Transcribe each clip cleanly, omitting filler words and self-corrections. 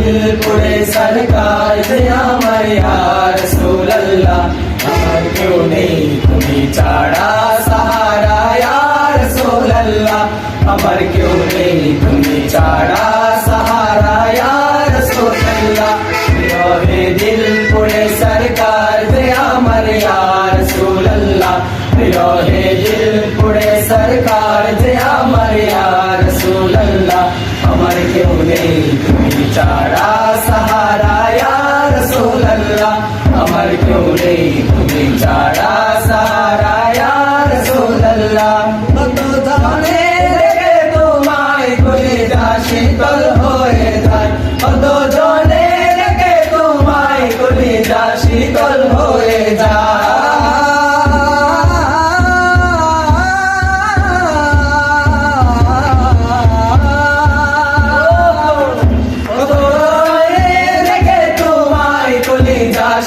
দিলপুরে সরকার যে আমার ইয়া রাসূলুল্লাহ আমার কেউ নেই তুমি ছাড়া সাহারা ইয়া রাসূলুল্লাহ আমার কেউ নেই তুমি ছাড়া সাহারা ইয়া রাসূলুল্লাহ হে দিলপুরে সরকার যে আমার ইয়া রাসূলুল্লাহ হে দিলপুরে সরকার যে আমার ইয়া রাসূলুল্লাহ আমার কেউ নেই তুমি ছাড়া সাহারা ইয়া রাসূলুল্লাহ আমার কেউ নেই তুমি ছাড়া সাহারা ইয়া রাসূলুল্লাহ কত জানে রেখে তোমায় কলিজা শীতল হয়ে যায় কত জানে রেখে তোমায় কলিজা শীতল হয়ে যায়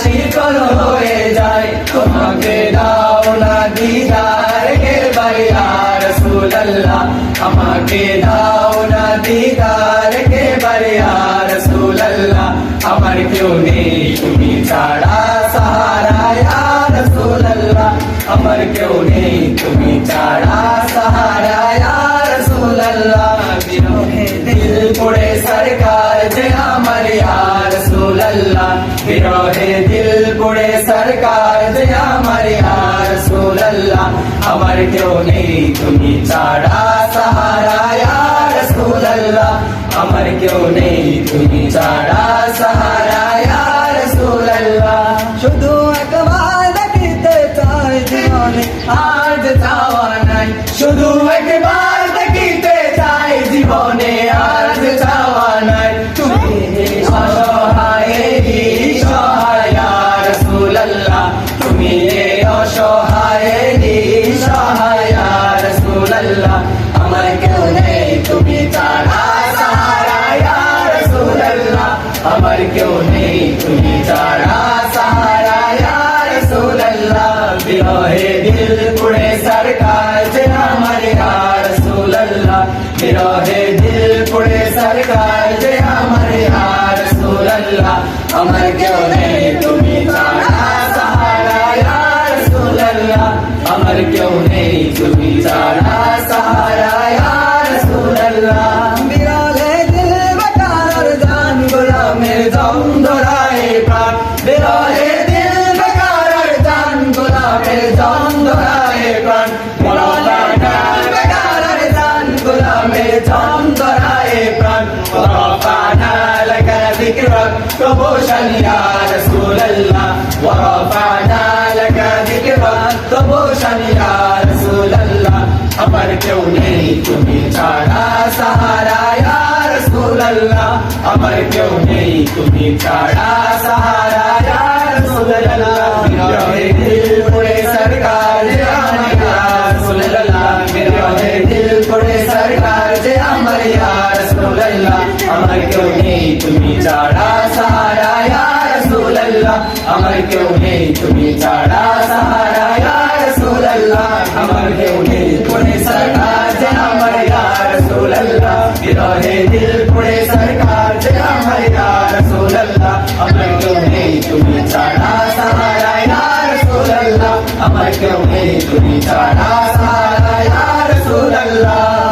শীতল হয়ে যায় তোমাকে দাও না দিদার কে ইয়া রাসূলুল্লাহ আমাকে দাও না দিদার কে ইয়া রাসূলুল্লাহ আমার কেউ নেই তুমি ছাড়া সাহারা ইয়া রাসূলুল্লাহ আমার কেউ নেই তুমি ছাড়া সাহারা ইয়া রাসূলুল্লাহ বিরহে দিল পড়ে সরকার যে আমার ইয়া রাসূলুল্লাহ বিরহে দিল পড়ে সরকার যে আমার ইয়া রাসূলুল্লাহ আমার কেউ নেই তুমি ছাড়া সাহারা ইয়া রাসূলুল্লাহ আমার কেউ নেই তুমি ছাড়া সাহারা ইয়া রাসূলুল্লাহ শুধু একবার দেখিতে চাই জীবনে আর চাওয়া নাই শুধু একবার দেখিতে চাই জীবনে আর চাওয়া নাই তুমি অসহায় সহায় ইয়া রাসূলুল্লাহ তুমি অসহায় সহায় ইয়া রাসূলুল্লাহ আমার কেউ নেই তুমি ছাড়া সাহারা ইয়া রাসূলুল্লাহ আমার কেউ নেই তুমি ছাড়া সাহারা ইয়া রাসূলুল্লাহ বিরহে দিল পড়ে সরকার যে আমার ইয়া রাসূলুল্লাহ বিরহে দিল পড়ে সরকার যে আমার ইয়া রাসূলুল্লাহ আমার কেউ নেই তুমি ছাড়া সাহারা ইয়া রাসূলুল্লাহ আমার কেউ নেই তুমি ছাড়া সাহারা ইয়া রাসূলুল্লাহ বিরহে দিল বেকার জান গোলামের দম ধরায় প্রাণ বিরহে দিল বেকার জান গোলামের দম ধরায় প্রাণ বেকার জান গোলামের দম ধরায় প্রাণ ورفعنا لك ذكرك طبوشا يا رسول الله ورفعنا لك ذكرك طبوشا يا رسول الله আমার কেউ নেই তুমি ছাড়া সাহারা ইয়া রাসূলুল্লাহ আমার কেউ নেই তুমি ছাড়া সাহারা ইয়া রাসূলুল্লাহ বিরহে দিল পড়ে সরকার যে আমার ইয়া রাসূলুল্লাহ বিরহে দিল পড়ে সরকার যে আমার ইয়া রাসূলুল্লাহ আমার কেউ নেই তুমি ছাড়া সাহারা ইয়া রাসূলুল্লাহ আমার কেউ নেই তুমি ছাড়া সাহারা ইয়া রাসূলুল্লাহ আমার কেউ নেই পড়ে সরকার যে আমার ইয়া রাসূলুল্লাহ বিরহে দিল পড়ে সরকার যে আমার ইয়া রাসূলুল্লাহ আমার কেউ নেই তুমি ছাড়া সাহারা ইয়া রাসূলুল্লাহ আমার কেউ নেই তুমি ছাড়া সাহারা ইয়া রাসূলুল্লাহ